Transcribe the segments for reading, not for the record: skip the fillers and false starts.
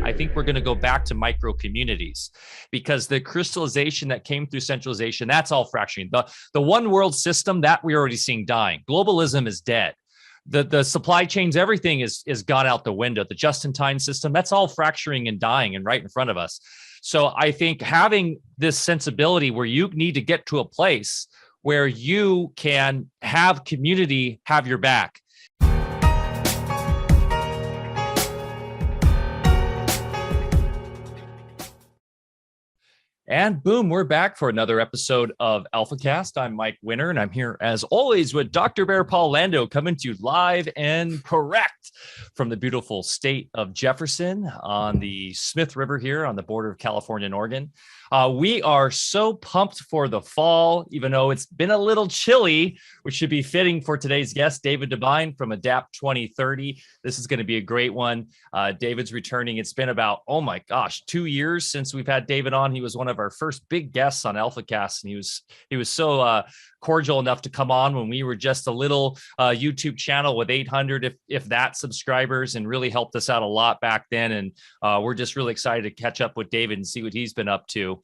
I think we're going to go back to micro communities, because the crystallization that came through centralization, that's all fracturing. The one world system that we're already seeing dying. Globalism is dead. The supply chains, everything is gone out the window. The just-in-time system, that's all fracturing and dying and right in front of us. So I think having this sensibility where you need to get to a place where you can have community have your back. And boom, we're back for another episode of Alfacast. I'm Mike Winner, and I'm here as always with Dr. Barre Lando, coming to you live and correct from the beautiful state of Jefferson on the Smith River here on the border of California and Oregon. We are so pumped for the fall, even though it's been a little chilly, which should be fitting for today's guest, David DuByne from Adapt 2030. This is going to be a great one. David's returning. It's been about, 2 years since we've had David on. He was one of our first big guests on Alfacast, and he was so cordial enough to come on when we were just a little YouTube channel with 800, if that, subscribers, and really helped us out a lot back then. And we're just really excited to catch up with David and see what he's been up to.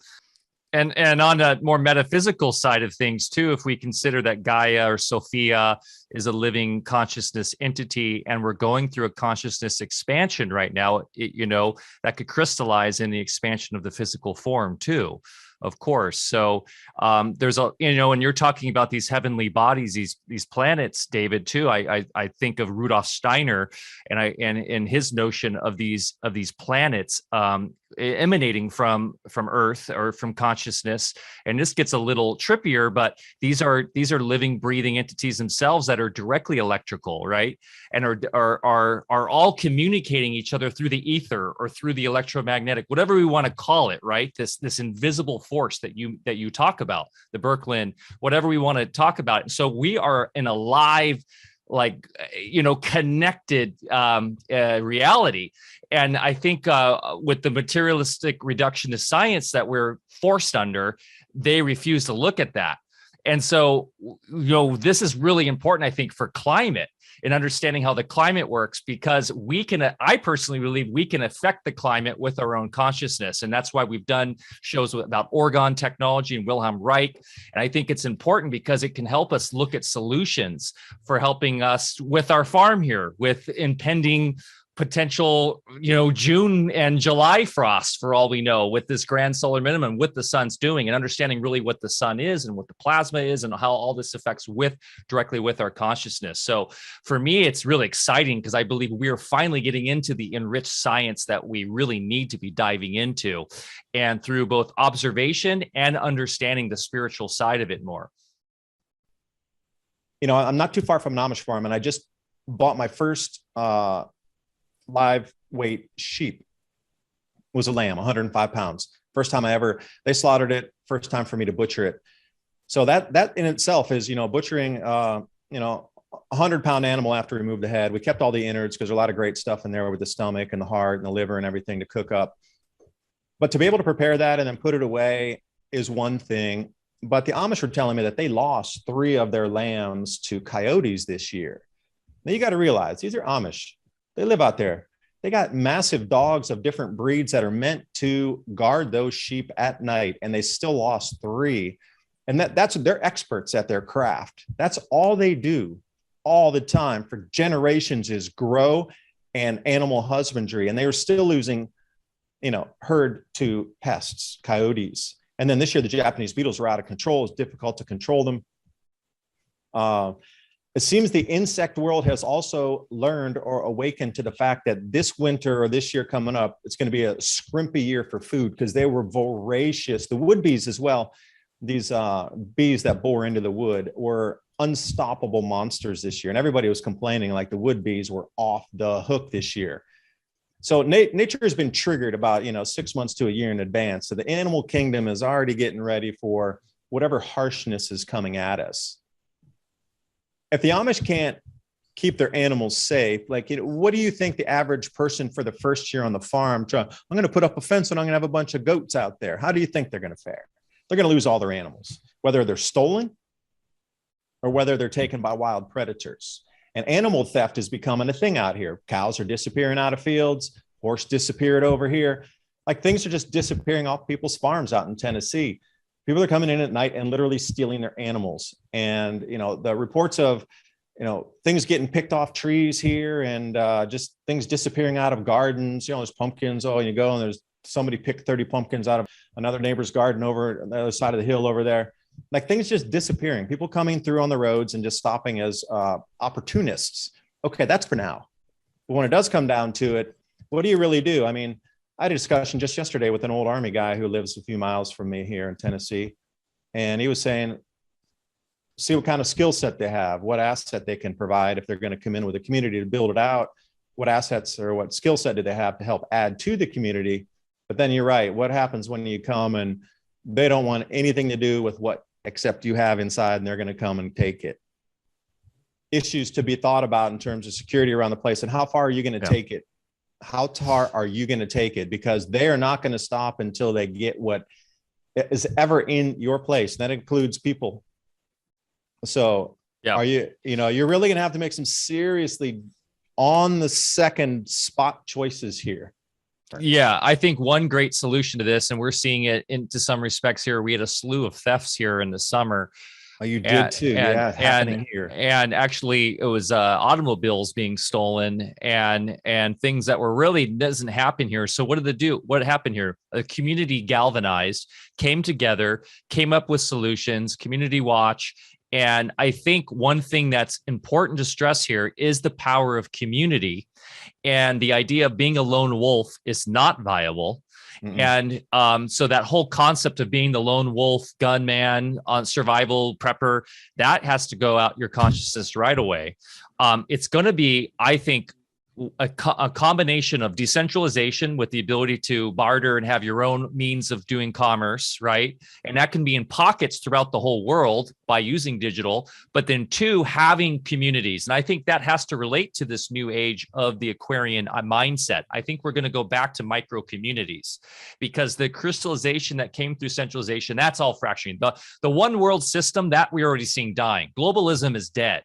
And on a more metaphysical side of things too, if we consider that Gaia or Sophia is a living consciousness entity, and we're going through a consciousness expansion right now, that could crystallize in the expansion of the physical form too, of course. So there's and you're talking about these heavenly bodies, these planets, David, too. I think of Rudolf Steiner and his notion of these planets emanating from Earth or from consciousness. And this gets a little trippier, but these are living, breathing entities themselves that are directly electrical, right? And are all communicating each other through the ether or through the electromagnetic, whatever we want to call it, right? This invisible force that you talk about, the Birkeland, whatever we want to talk about. And so we are in a live, connected reality. And I think with the materialistic reductionist science that we're forced under, they refuse to look at that. And so, this is really important, I think, for climate and understanding how the climate works, because I personally believe we can affect the climate with our own consciousness. And that's why we've done shows about orgone technology and Wilhelm Reich. And I think it's important because it can help us look at solutions for helping us with our farm here, with impending potential, June and July frost, for all we know, with this grand solar minimum, what the sun's doing, and understanding really what the sun is and what the plasma is and how all this affects directly with our consciousness. So for me, it's really exciting because I believe we are finally getting into the enriched science that we really need to be diving into, and through both observation and understanding the spiritual side of it more. I'm not too far from an Amish farm, and I just bought my first live weight sheep. It was a lamb, 105 pounds. First time they slaughtered it. First time for me to butcher it. So that in itself is, butchering, 100-pound animal after we removed the head. We kept all the innards because there's a lot of great stuff in there with the stomach and the heart and the liver and everything to cook up. But to be able to prepare that and then put it away is one thing. But the Amish were telling me that they lost 3 of their lambs to coyotes this year. Now you got to realize these are Amish. They live out there. They got massive dogs of different breeds that are meant to guard those sheep at night, and they still lost 3. And they're experts at their craft. That's all they do all the time for generations is grow and animal husbandry. And they were still losing, herd to pests, coyotes. And then this year, the Japanese beetles were out of control. It's difficult to control them. It seems the insect world has also learned or awakened to the fact that this winter or this year coming up, it's going to be a scrimpy year for food because they were voracious. The wood bees as well, these bees that bore into the wood, were unstoppable monsters this year. And everybody was complaining like the wood bees were off the hook this year. So nature has been triggered about 6 months to a year in advance. So the animal kingdom is already getting ready for whatever harshness is coming at us. If the Amish can't keep their animals safe, what do you think the average person for the first year on the farm, I'm going to put up a fence and I'm going to have a bunch of goats out there. How do you think they're going to fare? They're going to lose all their animals, whether they're stolen or whether they're taken by wild predators. And animal theft is becoming a thing out here. Cows are disappearing out of fields. horse disappeared over here. Like things are just disappearing off people's farms out in Tennessee. People are coming in at night and literally stealing their animals. And, the reports of, things getting picked off trees here and just things disappearing out of gardens. There's pumpkins. Oh, you go and there's somebody picked 30 pumpkins out of another neighbor's garden over on the other side of the hill over there. Like things just disappearing, people coming through on the roads and just stopping as opportunists. Okay, that's for now. But when it does come down to it, what do you really do? I mean, I had a discussion just yesterday with an old Army guy who lives a few miles from me here in Tennessee. And he was saying, see what kind of skill set they have, what asset they can provide if they're going to come in with a community to build it out. What assets or what skill set do they have to help add to the community? But then you're right. What happens when you come and they don't want anything to do with what except you have inside and they're going to come and take it? Issues to be thought about in terms of security around the place and how far are you going to take it? How far are you going to take it? Because they are not going to stop until they get what is ever in your place. That includes people. So are you're really going to have to make some seriously on the second spot choices here. Yeah, I think one great solution to this, and we're seeing it into some respects here. We had a slew of thefts here in the summer. Oh, you did too. Yeah, happening here. And actually, it was automobiles being stolen and things that were really doesn't happen here. So what did they do? What happened here? A community galvanized, came together, came up with solutions, community watch. And I think one thing that's important to stress here is the power of community. And the idea of being a lone wolf is not viable. Mm-mm. And so that whole concept of being the lone wolf, gunman, on survival prepper, that has to go out your consciousness right away. It's going to be, I think, a combination of decentralization with the ability to barter and have your own means of doing commerce, right? And that can be in pockets throughout the whole world by using digital, but then two, having communities. And I think that has to relate to this new age of the Aquarian mindset. I think we're going to go back to micro communities because the crystallization that came through centralization, that's all fracturing. The one world system that we're already seeing dying. Globalism is dead.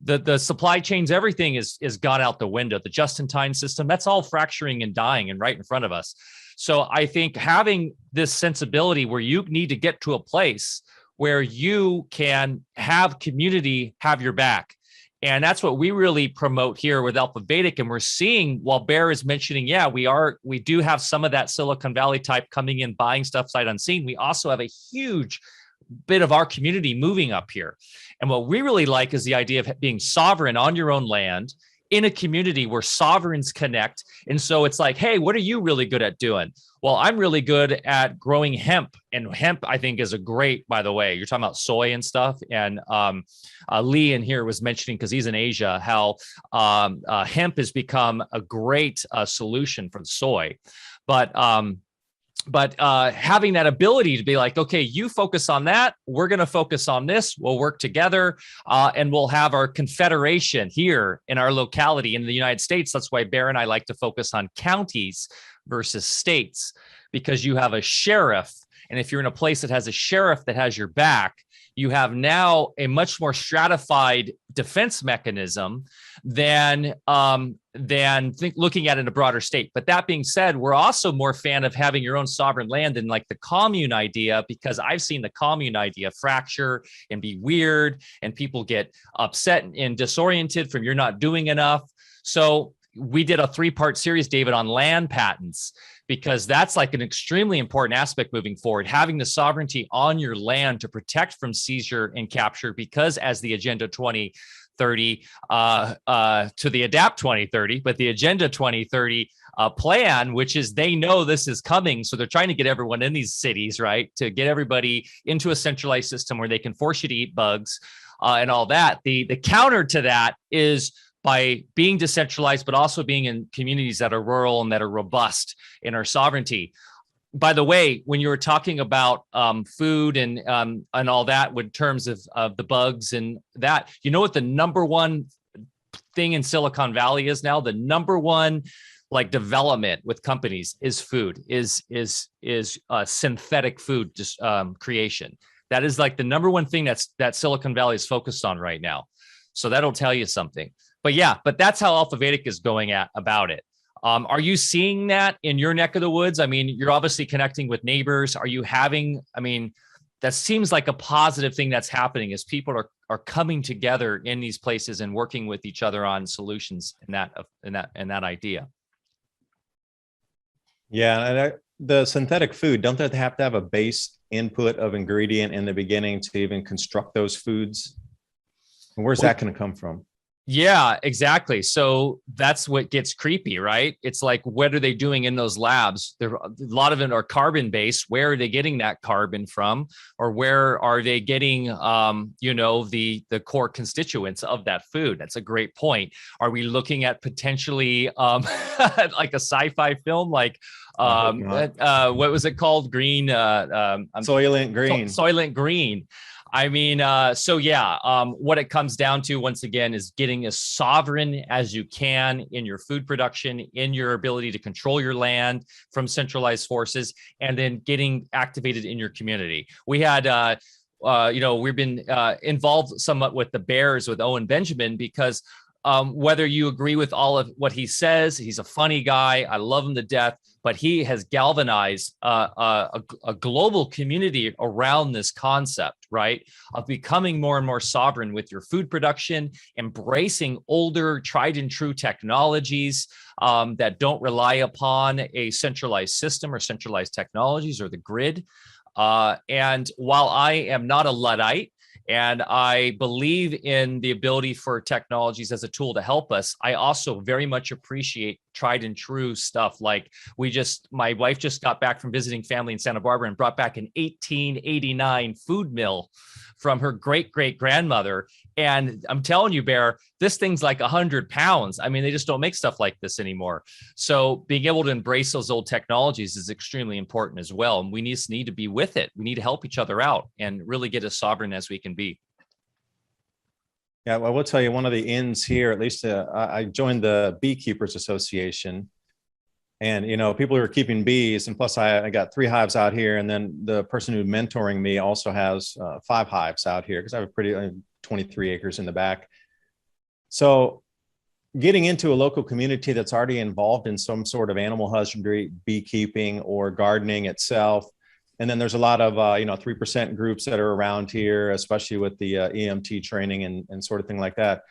The supply chains, everything is gone out the window. The just-in-time system, that's all fracturing and dying and right in front of us. So I think having this sensibility where you need to get to a place where you can have community have your back. And that's what we really promote here with AlfaVedic. And we're seeing, while Barre is mentioning, we do have some of that Silicon Valley type coming in, buying stuff sight unseen. We also have a huge bit of our community moving up here. And what we really like is the idea of being sovereign on your own land in a community where sovereigns connect. And so it's like, hey, what are you really good at doing? Well, I'm really good at growing hemp. And hemp, I think, is a great, by the way, you're talking about soy and stuff. And Lee in here was mentioning, because he's in Asia, how hemp has become a great solution for soy. But having that ability to be like, okay, you focus on that. We're going to focus on this. We'll work together and we'll have our confederation here in our locality in the United States. That's why Barre and I like to focus on counties versus states, because you have a sheriff. And if you're in a place that has a sheriff that has your back, you have now a much more stratified defense mechanism than looking at it in a broader state. But that being said, we're also more fan of having your own sovereign land than like the commune idea, because I've seen the commune idea fracture and be weird, and people get upset and disoriented from you're not doing enough. So we did a 3-part series, David, on land patents, because that's like an extremely important aspect moving forward, having the sovereignty on your land to protect from seizure and capture, because as the Agenda 2030 to the Adapt 2030, but the Agenda 2030 plan, which is they know this is coming. So they're trying to get everyone in these cities, right, to get everybody into a centralized system where they can force you to eat bugs and all that. The counter to that is by being decentralized, but also being in communities that are rural and that are robust in our sovereignty. By the way, when you were talking about food and all that, in terms of the bugs and that, you know what the number one thing in Silicon Valley is now? The number one like development with companies is food, is synthetic food creation. That is like the number one thing that Silicon Valley is focused on right now. So that'll tell you something. But yeah, but that's how AlfaVedic is going about it. Are you seeing that in your neck of the woods? I mean, you're obviously connecting with neighbors. Are you having, I mean, that seems like a positive thing that's happening as people are coming together in these places and working with each other on solutions in that idea. Yeah, and the synthetic food, don't they have to have a base input of ingredient in the beginning to even construct those foods? And where's that going to come from? Yeah, exactly. So that's what gets creepy, right? It's like, what are they doing in those labs? There, a lot of them are carbon based. Where are they getting that carbon from, or where are they getting, the core constituents of that food? That's a great point. Are we looking at potentially like a sci-fi film, like what was it called? Green, Soylent Green. Soylent Green. I mean, what it comes down to, once again, is getting as sovereign as you can in your food production, in your ability to control your land from centralized forces, and then getting activated in your community. We had, we've been involved somewhat with the Bears with Owen Benjamin, because whether you agree with all of what he says, he's a funny guy. I love him to death, but he has galvanized a global community around this concept, right, of becoming more and more sovereign with your food production, embracing older, tried and true technologies that don't rely upon a centralized system or centralized technologies or the grid. And while I am not a Luddite, and I believe in the ability for technologies as a tool to help us, I also very much appreciate tried and true stuff. Like my wife just got back from visiting family in Santa Barbara and brought back an 1889 food mill from her great-great-grandmother. And I'm telling you, Bear, this thing's like 100 pounds. I mean, they just don't make stuff like this anymore. So being able to embrace those old technologies is extremely important as well. And we just need to be with it. We need to help each other out and really get as sovereign as we can be. Yeah, well, I will tell you, one of the ends here, at least I joined the Beekeepers Association. And, people who are keeping bees, and plus I got 3 hives out here. And then the person who's mentoring me also has 5 hives out here, because I have a pretty 23 acres in the back. So getting into a local community that's already involved in some sort of animal husbandry, beekeeping, or gardening itself. And then there's a lot of, 3% groups that are around here, especially with the EMT training and sort of thing like that.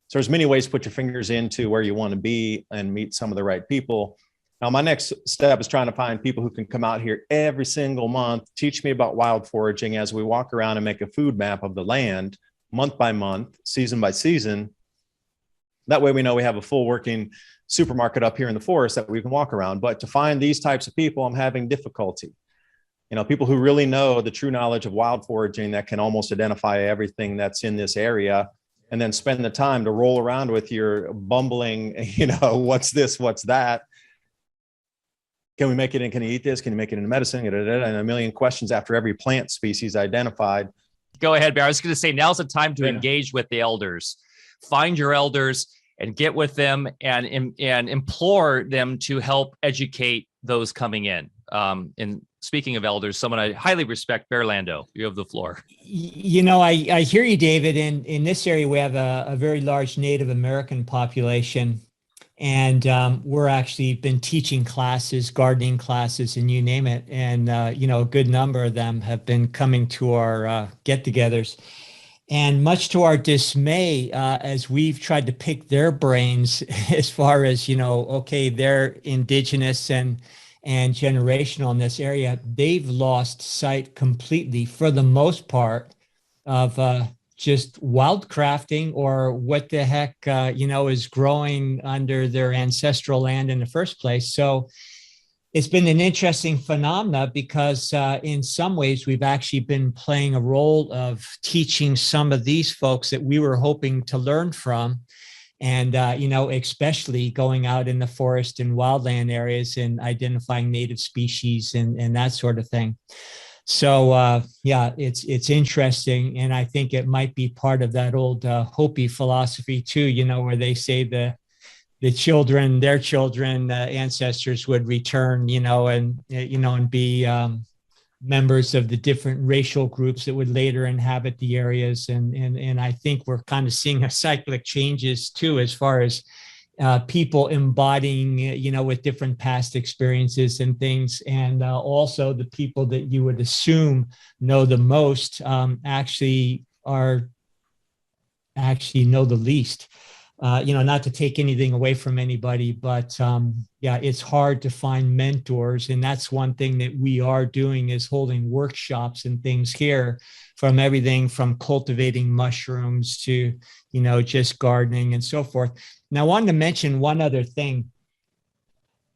So there's many ways to put your fingers into where you want to be and meet some of the right people. Now, my next step is trying to find people who can come out here every single month, teach me about wild foraging as we walk around and make a food map of the land month by month, season by season. That way we know we have a full working supermarket up here in the forest that we can walk around. But to find these types of people, I'm having difficulty. People who really know the true knowledge of wild foraging that can almost identify everything that's in this area, and then spend the time to roll around with your bumbling, what's this, what's that? Can we make it, and can you eat this? Can you make it into medicine? And a million questions after every plant species identified. Go ahead, Bear. I was going to say, now's the time to engage with the elders. Find your elders and get with them and implore them to help educate those coming in. And speaking of elders, someone I highly respect, Barre Lando, you have the floor. I hear you, David. In this area, we have a very large Native American population. And we're actually been teaching classes, gardening classes, and you name it. And, a good number of them have been coming to our get-togethers. And much to our dismay, as we've tried to pick their brains as far as, they're indigenous and generational in this area, they've lost sight completely, for the most part, of just wildcrafting, or what the heck, is growing under their ancestral land in the first place. So it's been an interesting phenomena, because in some ways we've actually been playing a role of teaching some of these folks that we were hoping to learn from. And, especially going out in the forest and wildland areas and identifying native species and that sort of thing. So, it's interesting. And I think it might be part of that old Hopi philosophy too, where they say their children, ancestors would return, and be members of the different racial groups that would later inhabit the areas. And I think we're kind of seeing a cyclic changes too, as far as, people embodying, with different past experiences and things. And also the people that you would assume know the most actually know the least. Not to take anything away from anybody, but it's hard to find mentors. And that's one thing that we are doing, is holding workshops and things here, from everything from cultivating mushrooms to, just gardening and so forth. Now, I wanted to mention one other thing.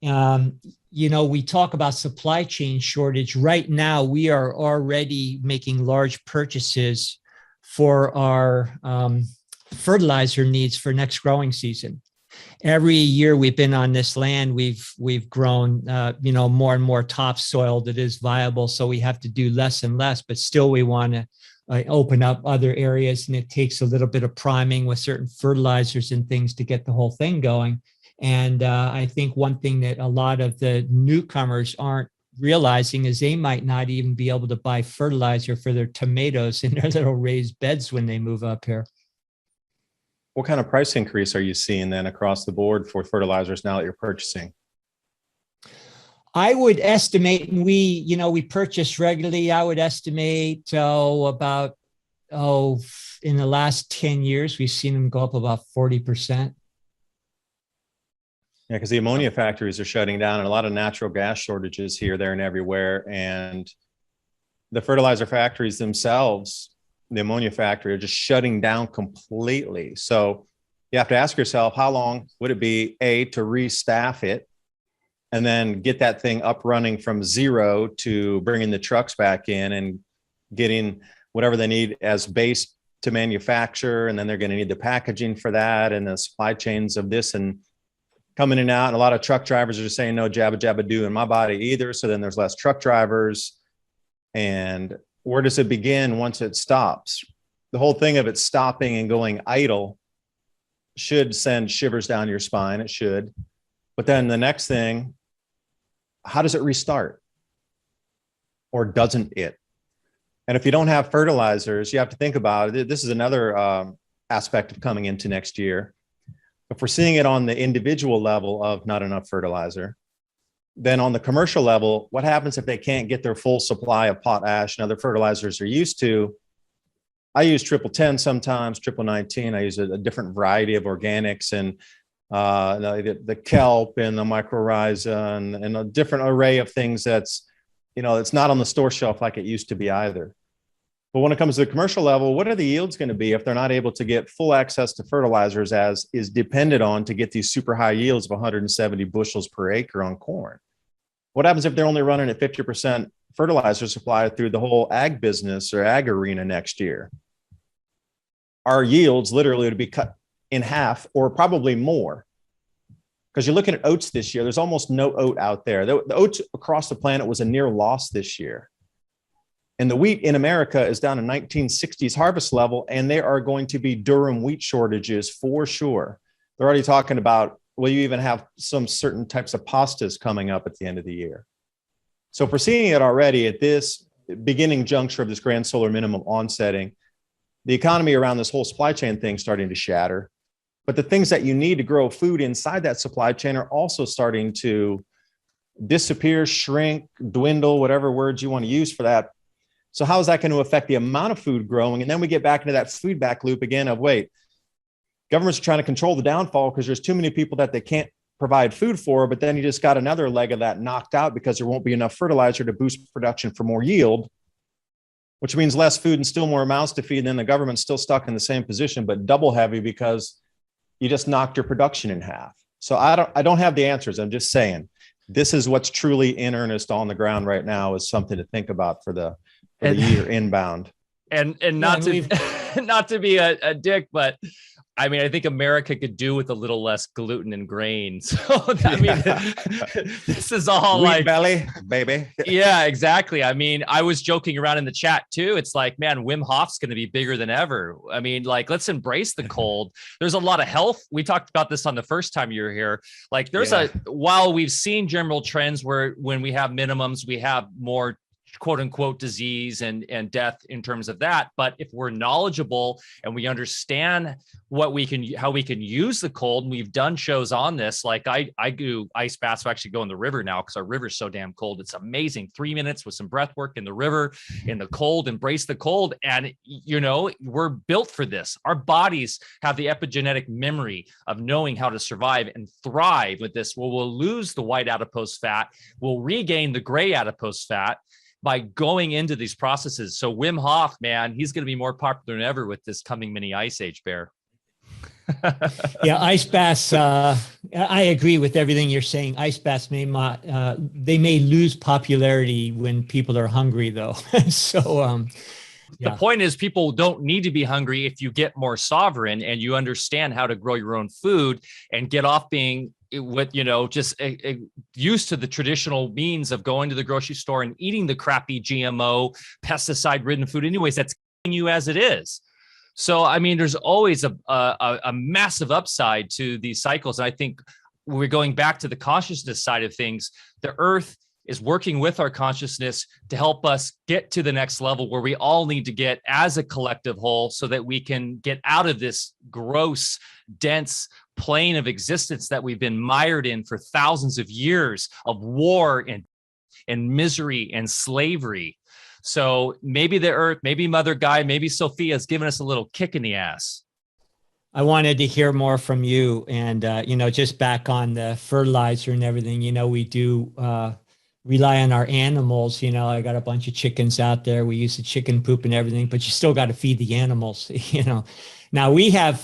We talk about supply chain shortage. Right now, we are already making large purchases for our fertilizer needs for next growing season. Every year we've been on this land, we've grown, more and more topsoil that is viable. So we have to do less and less, but still we want to open up other areas, and it takes a little bit of priming with certain fertilizers and things to get the whole thing going. And I think one thing that a lot of the newcomers aren't realizing is they might not even be able to buy fertilizer for their tomatoes in their little raised beds when they move up here. What kind of price increase are you seeing then across the board for fertilizers now that you're purchasing? I would estimate, and we purchase regularly, I would estimate in the last 10 years, we've seen them go up about 40%. Yeah, because the ammonia factories are shutting down, and a lot of natural gas shortages here, there, and everywhere. And the fertilizer factories themselves, the ammonia factory, are just shutting down completely. So you have to ask yourself, how long would it be, A, to restaff it, and then get that thing up running from zero to bringing the trucks back in and getting whatever they need as base to manufacture. And then they're going to need the packaging for that and the supply chains of this and coming in and out. And a lot of truck drivers are just saying, no jabba jabba do in my body either. So then there's less truck drivers. And where does it begin once it stops? The whole thing of it stopping and going idle should send shivers down your spine. It should. But then the next thing, how does it restart? Or doesn't it? And if you don't have fertilizers, you have to think about it. This is another aspect of coming into next year. If we're seeing it on the individual level of not enough fertilizer, then on the commercial level, what happens if they can't get their full supply of potash and other fertilizers they're used to? I use 1010 sometimes, 1919. I use a different variety of organics and the kelp and the mycorrhiza and a different array of things that's, it's not on the store shelf like it used to be either. But when it comes to the commercial level, what are the yields going to be if they're not able to get full access to fertilizers as is depended on to get these super high yields of 170 bushels per acre on corn? What happens if they're only running at 50% fertilizer supply through the whole ag business or ag arena next year? Our yields literally would be cut in half or probably more. Because you're looking at oats this year, there's almost no oat out there. The oats across the planet was a near loss this year. And the wheat in America is down to 1960s harvest level, and there are going to be durum wheat shortages for sure. They're already talking about, will you even have some certain types of pastas coming up at the end of the year? So if we're seeing it already at this beginning juncture of this grand solar minimum onsetting, the economy around this whole supply chain thing starting to shatter. But the things that you need to grow food inside that supply chain are also starting to disappear, shrink, dwindle, whatever words you want to use for that. So how is that going to affect the amount of food growing? And then we get back into that feedback loop again of, wait, governments are trying to control the downfall because there's too many people that they can't provide food for, but then you just got another leg of that knocked out because there won't be enough fertilizer to boost production for more yield, which means less food and still more mouths to feed. And then the government's still stuck in the same position, but double heavy because you just knocked your production in half. So I don't have the answers. I'm just saying this is what's truly in earnest on the ground right now is something to think about for the year inbound. And not to be a dick, but I mean, I think America could do with a little less gluten and grain. So I mean, this is all Wheat like belly, baby. Yeah, exactly. I mean, I was joking around in the chat too. It's like, man, Wim Hof's going to be bigger than ever. I mean, like, let's embrace the cold. There's a lot of health. We talked about this on the first time you were here. Like while we've seen general trends where when we have minimums, we have more quote unquote disease and death in terms of that. But if we're knowledgeable and we understand how we can use the cold, and we've done shows on this, like I do ice baths. I actually go in the river now because our river's so damn cold. It's amazing. 3 minutes with some breath work in the river, in the cold, embrace the cold. And, we're built for this. Our bodies have the epigenetic memory of knowing how to survive and thrive with this. Well, we'll lose the white adipose fat. We'll regain the gray adipose fat by going into these processes. So Wim Hof, man, he's going to be more popular than ever with this coming mini ice age, Bear. Yeah, ice baths. I agree with everything you're saying. Ice baths they may lose popularity when people are hungry, though. So, the point is, people don't need to be hungry if you get more sovereign and you understand how to grow your own food and get off being used to the traditional means of going to the grocery store and eating the crappy GMO pesticide-ridden food. Anyways, that's killing you as it is. So, I mean, there's always a massive upside to these cycles. And I think we're going back to the consciousness side of things. The earth is working with our consciousness to help us get to the next level where we all need to get as a collective whole so that we can get out of this gross, dense plane of existence that we've been mired in for thousands of years of war and misery and slavery. So maybe the earth, maybe Mother Gaia, maybe Sophia has given us a little kick in the ass. I wanted to hear more from you. And, just back on the fertilizer and everything, we do rely on our animals. I got a bunch of chickens out there. We use the chicken poop and everything, but you still got to feed the animals, Now we have,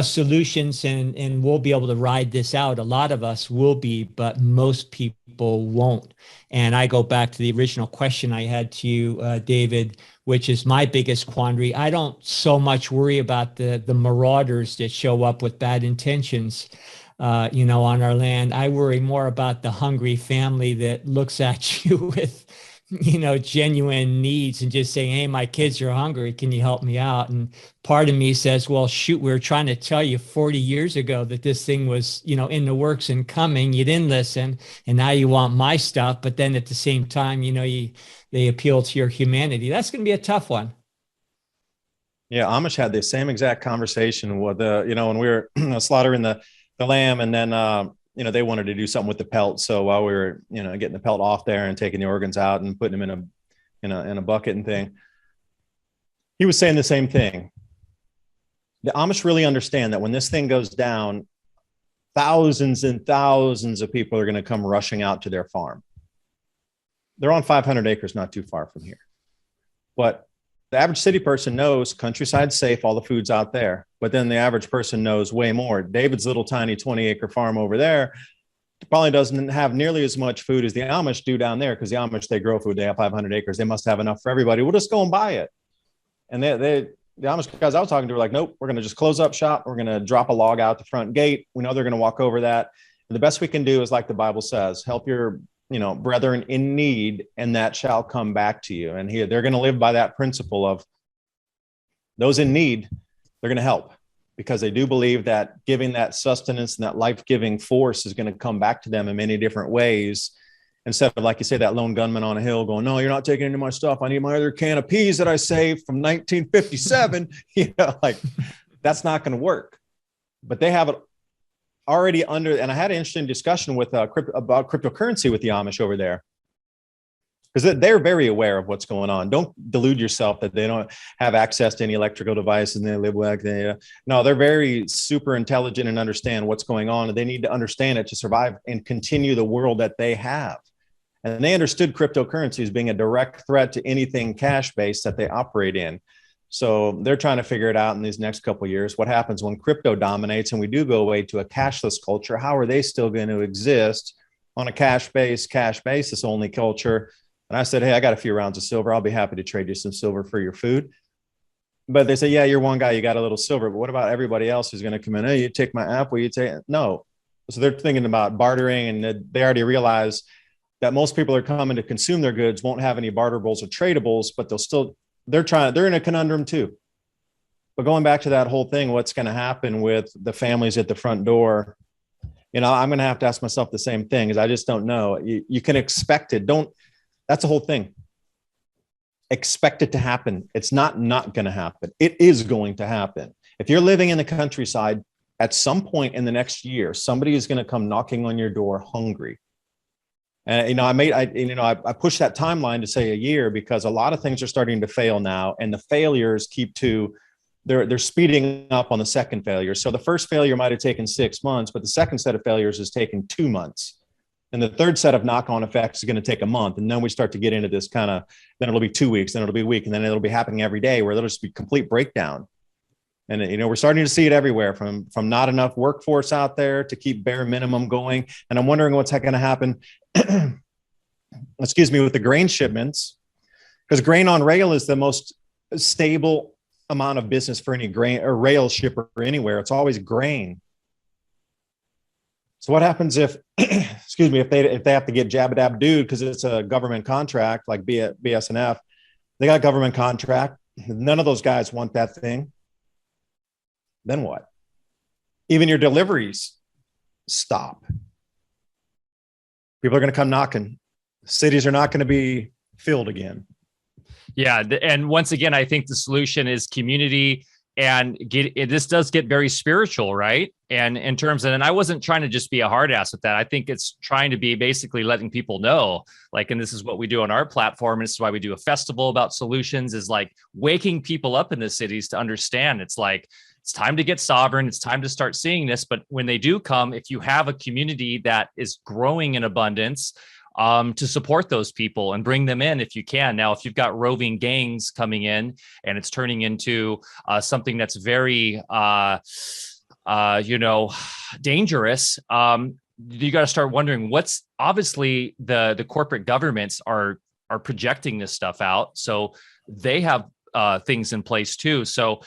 solutions and we'll be able to ride this out. A lot of us will be, but most people won't. And I go back to the original question I had to you, David, which is my biggest quandary. I don't so much worry about the marauders that show up with bad intentions, on our land. I worry more about the hungry family that looks at you with, genuine needs and just saying, hey, my kids are hungry. Can you help me out? And part of me says, well, shoot, we were trying to tell you 40 years ago that this thing was, in the works and coming. You didn't listen. And now you want my stuff. But then at the same time, they appeal to your humanity. That's going to be a tough one. Yeah. Amish had the same exact conversation with, when we were slaughtering the lamb, and then, they wanted to do something with the pelt. So while we were, getting the pelt off there and taking the organs out and putting them in a bucket and thing, he was saying the same thing. The Amish really understand that when this thing goes down, thousands and thousands of people are going to come rushing out to their farm. They're on 500 acres, not too far from here. But the average city person knows countryside's safe, all the food's out there. But then the average person knows way more. David's little tiny 20-acre farm over there probably doesn't have nearly as much food as the Amish do down there, because the Amish, they grow food. They have 500 acres. They must have enough for everybody. We'll just go and buy it. And the Amish guys I was talking to were like, nope, we're going to just close up shop. We're going to drop a log out the front gate. We know they're going to walk over that. And the best we can do is, like the Bible says, help your brethren in need, and that shall come back to you. And they're going to live by that principle of those in need. They're going to help, because they do believe that giving that sustenance and that life-giving force is going to come back to them in many different ways. Instead of, like you say, that lone gunman on a hill going, no, you're not taking any of my stuff. I need my other can of peas that I saved from 1957. That's not going to work. But they have it already under, and I had an interesting discussion with about cryptocurrency with the Amish over there, because they're very aware of what's going on. Don't delude yourself that they don't have access to any electrical devices and they live like they. No, they're very super intelligent and understand what's going on, and they need to understand it to survive and continue the world that they have. And they understood cryptocurrency as being a direct threat to anything cash-based that they operate in. So they're trying to figure it out in these next couple of years. What happens when crypto dominates and we do go away to a cashless culture? How are they still going to exist on a cash basis only culture? And I said, hey, I got a few rounds of silver. I'll be happy to trade you some silver for your food. But they say, yeah, you're one guy, you got a little silver. But what about everybody else who's going to come in? Hey, you take my apple, you take it. No. So they're thinking about bartering, and they already realize that most people are coming to consume their goods, won't have any barterables or tradables, but they're in a conundrum too. But going back to that whole thing, what's going to happen with the families at the front door? I'm going to have to ask myself the same thing, because I just don't know. You can expect it. That's the whole thing. expect it to happen. It's not going to happen. It is going to happen. If you're living in the countryside, at some point in the next year, somebody is going to come knocking on your door hungry. And I pushed that timeline to say a year because a lot of things are starting to fail now, and the failures they're speeding up on the second failure. So the first failure might have taken 6 months, but the second set of failures has taken 2 months. And the third set of knock-on effects is going to take a month. And then we start to get into this then it'll be 2 weeks, then it'll be a week, and then it'll be happening every day where there'll just be complete breakdown. And, we're starting to see it everywhere from not enough workforce out there to keep bare minimum going. And I'm wondering what's going to happen, excuse me, with the grain shipments, because grain on rail is the most stable amount of business for any grain or rail shipper anywhere. It's always grain. So what happens if, excuse me, if they have to get jabba-dabba-doo because it's a government contract like BSNF, they got a government contract. None of those guys want that thing. Then what? Even your deliveries stop. People are going to come knocking. Cities are not going to be filled again. Yeah. And once again, I think the solution is community, and this does get very spiritual, right? And in terms of, and I wasn't trying to just be a hard ass with that. I think it's trying to be basically letting people know, like, and this is what we do on our platform. And this is why we do a festival about solutions, is like waking people up in the cities to understand it's like, it's time to get sovereign. It's time to start seeing this. But when they do come, if you have a community that is growing in abundance, to support those people and bring them in if you can. Now, if you've got roving gangs coming in and it's turning into something that's very, dangerous, you got to start wondering what's obviously the corporate governments are projecting this stuff out. So they have things in place too. So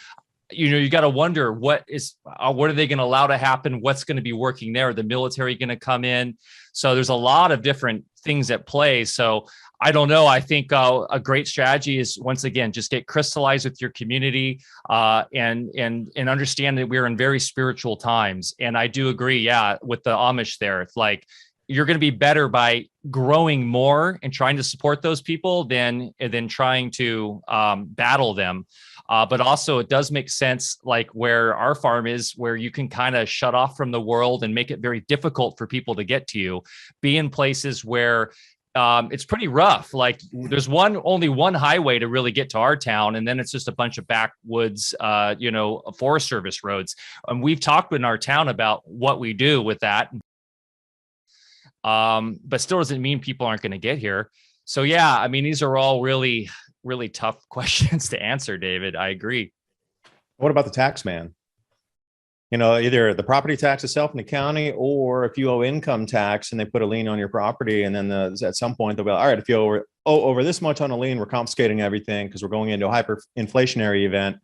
you got to wonder what are they going to allow to happen? What's going to be working there? The military going to come in? So there's a lot of different things at play. So I don't know. I think a great strategy is, once again, just get crystallized with your community and understand that we're in very spiritual times. And I do agree, with the Amish there. It's like, you're going to be better by growing more and trying to support those people than trying to battle them. But also it does make sense, like where our farm is, where you can kind of shut off from the world and make it very difficult for people to get to you. Be in places where it's pretty rough. Like there's only one highway to really get to our town. And then it's just a bunch of backwoods, Forest Service roads. And we've talked in our town about what we do with that. But still doesn't mean people aren't going to get here. So yeah, I mean, these are all really, really tough questions to answer, David. I agree. What about the tax man? Either the property tax itself in the county, or if you owe income tax and they put a lien on your property, and then at some point they'll be like, all right, if you owe over this much on a lien, we're confiscating everything because we're going into a hyperinflationary event.